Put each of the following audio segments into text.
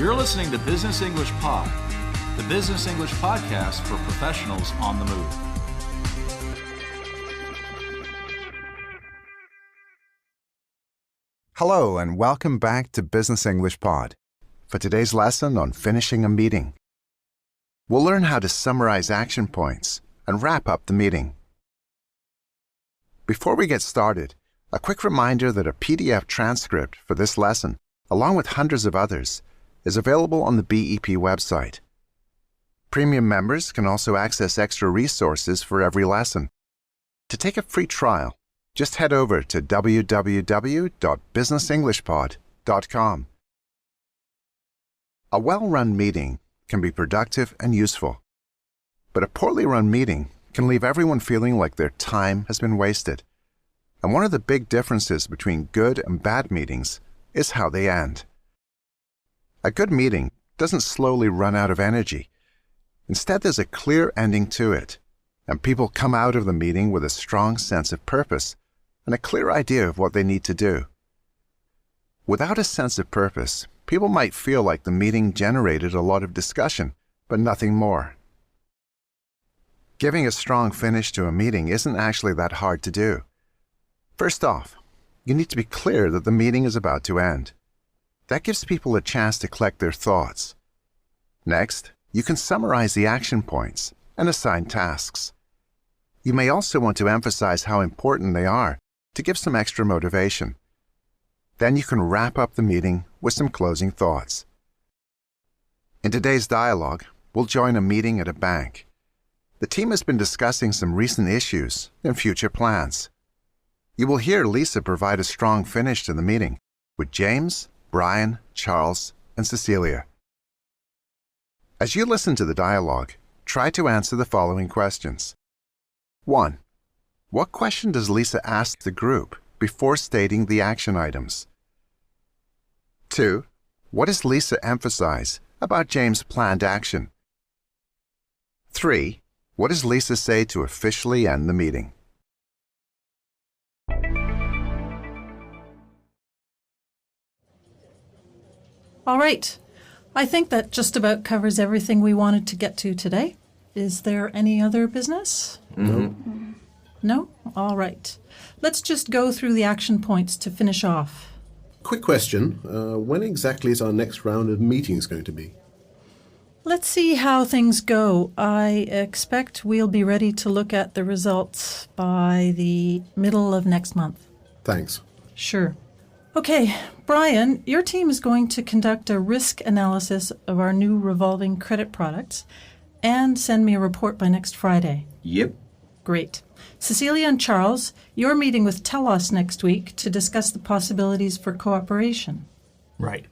You're listening to Business English Pod, the business English podcast for professionals on the move. Hello and welcome back to Business English Pod for today's lesson on finishing a meeting. We'll learn how to summarize action points and wrap up the meeting. Before we get started, a quick reminder that a PDF transcript for this lesson, along with hundreds of others, is available on the BEP website. Premium members can also access extra resources for every lesson. To take a free trial, just head over to www.businessenglishpod.com. A well-run meeting can be productive and useful, but a poorly run meeting can leave everyone feeling like their time has been wasted. And one of the big differences between good and bad meetings is how they end. A good meeting doesn't slowly run out of energy. Instead, there's a clear ending to it, and people come out of the meeting with a strong sense of purpose and a clear idea of what they need to do. Without a sense of purpose, people might feel like the meeting generated a lot of discussion, but nothing more. Giving a strong finish to a meeting isn't actually that hard to do. First off, you need to be clear that the meeting is about to end. That gives people a chance to collect their thoughts. Next, you can summarize the action points and assign tasks. You may also want to emphasize how important they are to give some extra motivation. Then you can wrap up the meeting with some closing thoughts. In today's dialogue, we'll join a meeting at a bank. The team has been discussing some recent issues and future plans. You will hear Lisa provide a strong finish to the meeting with James, Brian, Charles, and Cecilia. As you listen to the dialogue, try to answer the following questions. 1. What question does Lisa ask the group before stating the action items? 2. What does Lisa emphasize about James' planned action? 3. What does Lisa say to officially end the meeting? All right. I think that just about covers everything we wanted to get to today. Is there any other business? No. No? All right. Let's just go through the action points to finish off. Quick question. When exactly is our next round of meetings going to be? Let's see how things go. I expect we'll be ready to look at the results by the middle of next month. Thanks. Sure. Okay, Brian, your team is going to conduct a risk analysis of our new revolving credit products and send me a report by next Friday. Yep. Great. Cecilia and Charles, you're meeting with Telos next week to discuss the possibilities for cooperation. Right.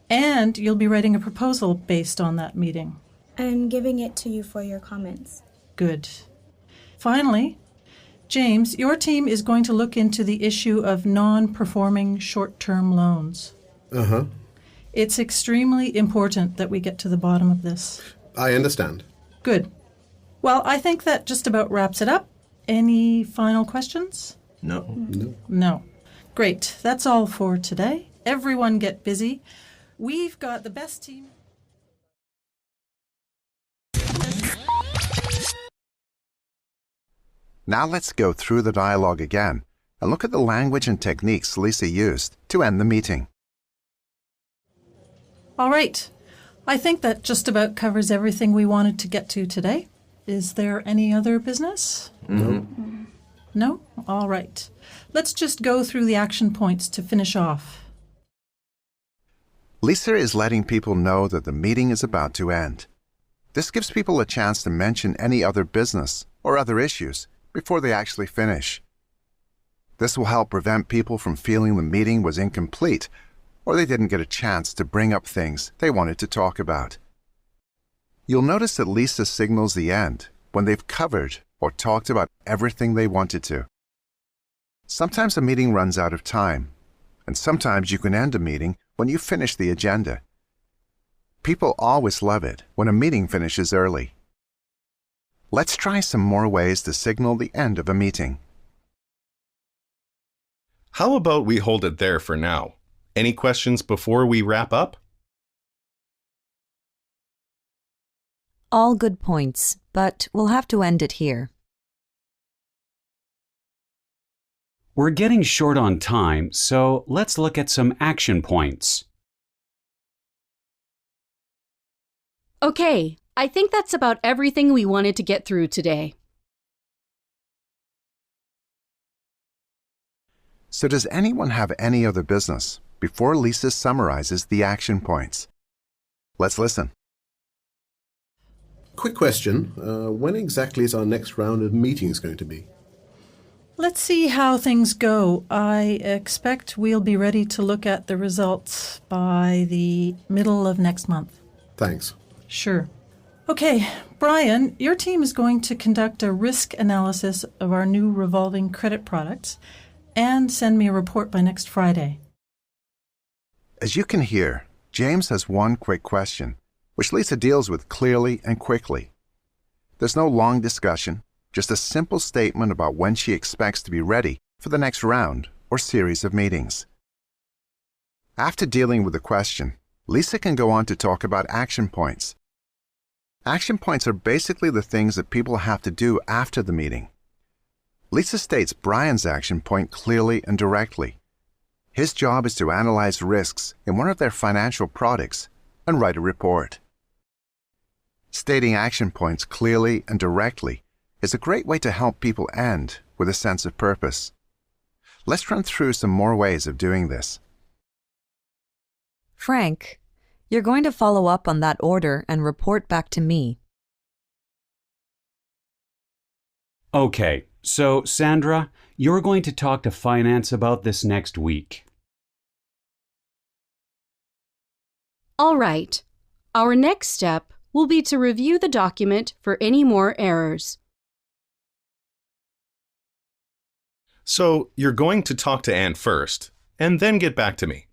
And you'll be writing a proposal based on that meeting. And giving it to you for your comments. Good. Finally, James, your team is going to look into the issue of non-performing short-term loans. Uh-huh. It's extremely important that we get to the bottom of this. I understand. Good. Well, I think that just about wraps it up. Any final questions? No. No. Great. That's all for today. Everyone get busy. We've got the best team. Now let's go through the dialogue again and look at the language and techniques Lisa used to end the meeting. All right. I think that just about covers everything we wanted to get to today. Is there any other business? No. No? All right. Let's just go through the action points to finish off. Lisa is letting people know that the meeting is about to end. This gives people a chance to mention any other business or other issues before they actually finish. This will help prevent people from feeling the meeting was incomplete or they didn't get a chance to bring up things they wanted to talk about. You'll notice that Lisa signals the end when they've covered or talked about everything they wanted to. Sometimes a meeting runs out of time, and sometimes you can end a meeting when you finish the agenda. People always love it when a meeting finishes early. Let's try some more ways to signal the end of a meeting. How about we hold it there for now? Any questions before we wrap up? All good points, but we'll have to end it here. We're getting short on time, so let's look at some action points. Okay, I think that's about everything we wanted to get through today. So does anyone have any other business before Lisa summarizes the action points? Let's listen. Quick question. When exactly is our next round of meetings going to be? Let's see how things go. I expect we'll be ready to look at the results by the middle of next month. Thanks. Sure. Okay, Brian, your team is going to conduct a risk analysis of our new revolving credit products and send me a report by next Friday. As you can hear, James has one quick question, which Lisa deals with clearly and quickly. There's no long discussion, just a simple statement about when she expects to be ready for the next round or series of meetings. After dealing with the question, Lisa can go on to talk about action points. Action points are basically the things that people have to do after the meeting. Lisa states Brian's action point clearly and directly. His job is to analyze risks in one of their financial products and write a report. Stating action points clearly and directly is a great way to help people end with a sense of purpose. Let's run through some more ways of doing this. Frank, you're going to follow up on that order and report back to me. Okay, so Sandra, you're going to talk to finance about this next week. All right. Our next step will be to review the document for any more errors. So you're going to talk to Anne first, and then get back to me.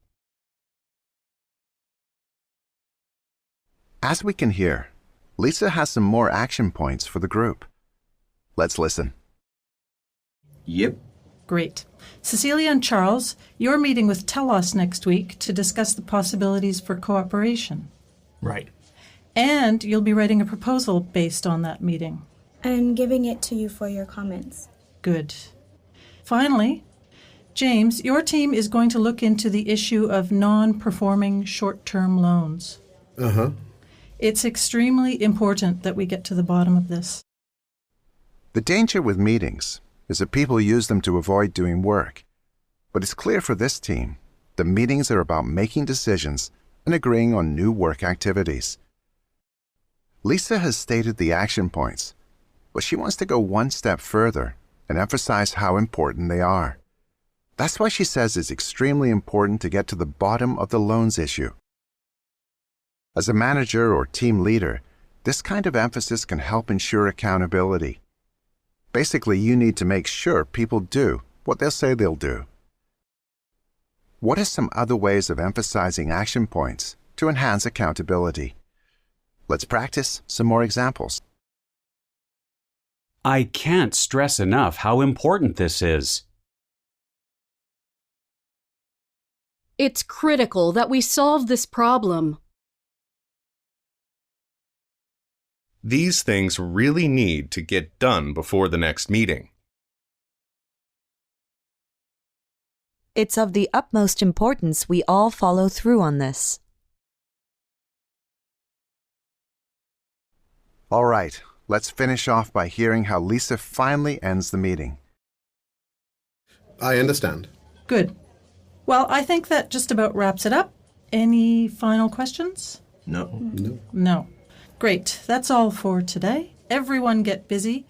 As we can hear, Lisa has some more action points for the group. Let's listen. Yep. Great. Cecilia and Charles, you're meeting with Telos next week to discuss the possibilities for cooperation. Right. And you'll be writing a proposal based on that meeting. And giving it to you for your comments. Good. Finally, James, your team is going to look into the issue of non-performing short-term loans. Uh-huh. It's extremely important that we get to the bottom of this. The danger with meetings is that people use them to avoid doing work. But it's clear for this team that meetings are about making decisions and agreeing on new work activities. Lisa has stated the action points, but she wants to go one step further and emphasize how important they are. That's why she says it's extremely important to get to the bottom of the loans issue. As a manager or team leader, this kind of emphasis can help ensure accountability. Basically, you need to make sure people do what they'll say they'll do. What are some other ways of emphasizing action points to enhance accountability? Let's practice some more examples. I can't stress enough how important this is. It's critical that we solve this problem. These things really need to get done before the next meeting. It's of the utmost importance we all follow through on this. All right, let's finish off by hearing how Lisa finally ends the meeting. I understand. Good. Well, I think that just about wraps it up. Any final questions? No. No. Great. That's all for today. Everyone get busy.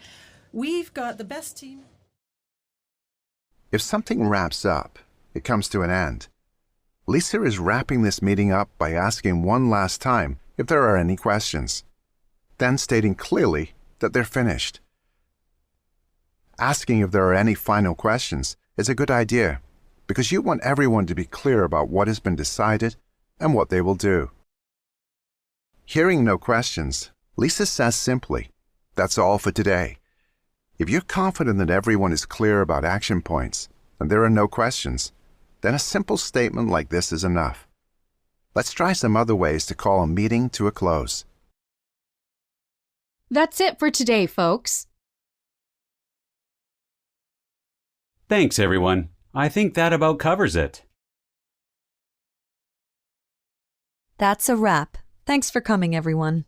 We've got the best team. If something wraps up, it comes to an end. Lisa is wrapping this meeting up by asking one last time if there are any questions, then stating clearly that they're finished. Asking if there are any final questions is a good idea because you want everyone to be clear about what has been decided and what they will do. Hearing no questions, Lisa says simply, "That's all for today." If you're confident that everyone is clear about action points and there are no questions, then a simple statement like this is enough. Let's try some other ways to call a meeting to a close. That's it for today, folks. Thanks, everyone. I think that about covers it. That's a wrap. Thanks for coming, everyone.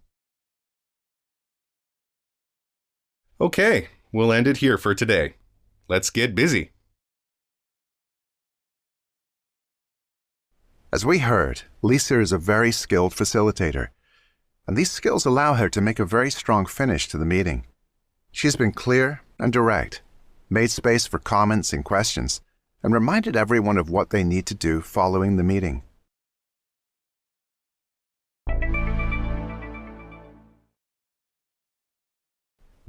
Okay, we'll end it here for today. Let's get busy. As we heard, Lisa is a very skilled facilitator, and these skills allow her to make a very strong finish to the meeting. She's been clear and direct, made space for comments and questions, and reminded everyone of what they need to do following the meeting.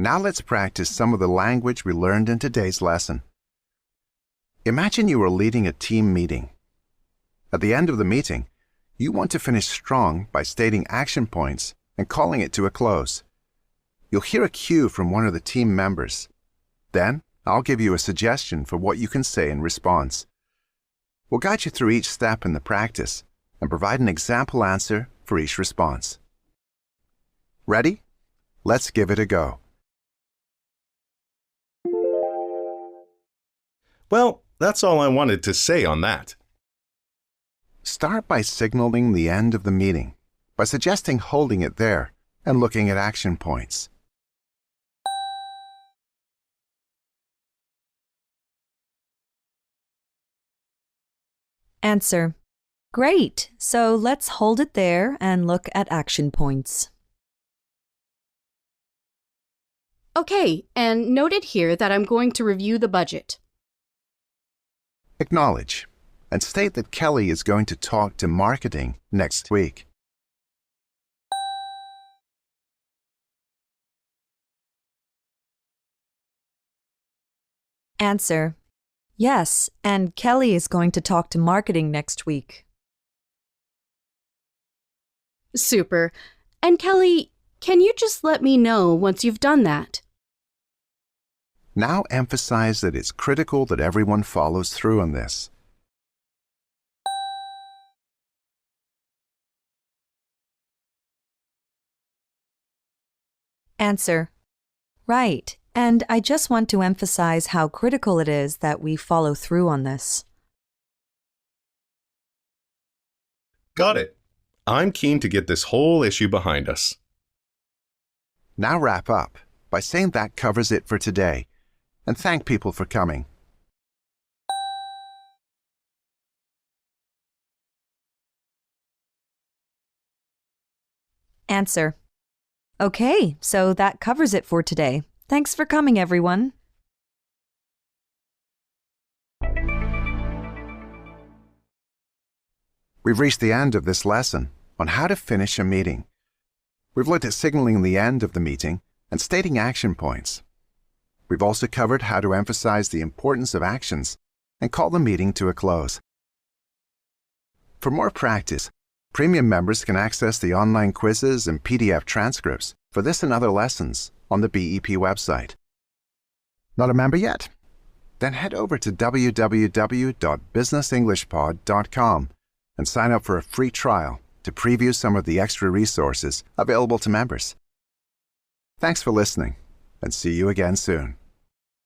Now let's practice some of the language we learned in today's lesson. Imagine you are leading a team meeting. At the end of the meeting, you want to finish strong by stating action points and calling it to a close. You'll hear a cue from one of the team members. Then, I'll give you a suggestion for what you can say in response. We'll guide you through each step in the practice and provide an example answer for each response. Ready? Let's give it a go. Well, that's all I wanted to say on that. Start by signaling the end of the meeting by suggesting holding it there and looking at action points. Answer. Great. So let's hold it there and look at action points. Okay, and note it here that I'm going to review the budget. Acknowledge and state that Kelly is going to talk to marketing next week. Answer. Yes, and Kelly is going to talk to marketing next week. Super. And Kelly, can you just let me know once you've done that? Now emphasize that it's critical that everyone follows through on this. Answer. Right, and I just want to emphasize how critical it is that we follow through on this. Got it. I'm keen to get this whole issue behind us. Now wrap up by saying that covers it for today, and thank people for coming. Answer. Okay, so that covers it for today. Thanks for coming, everyone. We've reached the end of this lesson on how to finish a meeting. We've looked at signaling the end of the meeting and stating action points. We've also covered how to emphasize the importance of actions and call the meeting to a close. For more practice, Premium members can access the online quizzes and PDF transcripts for this and other lessons on the BEP website. Not a member yet? Then head over to www.businessenglishpod.com and sign up for a free trial to preview some of the extra resources available to members. Thanks for listening, and see you again soon.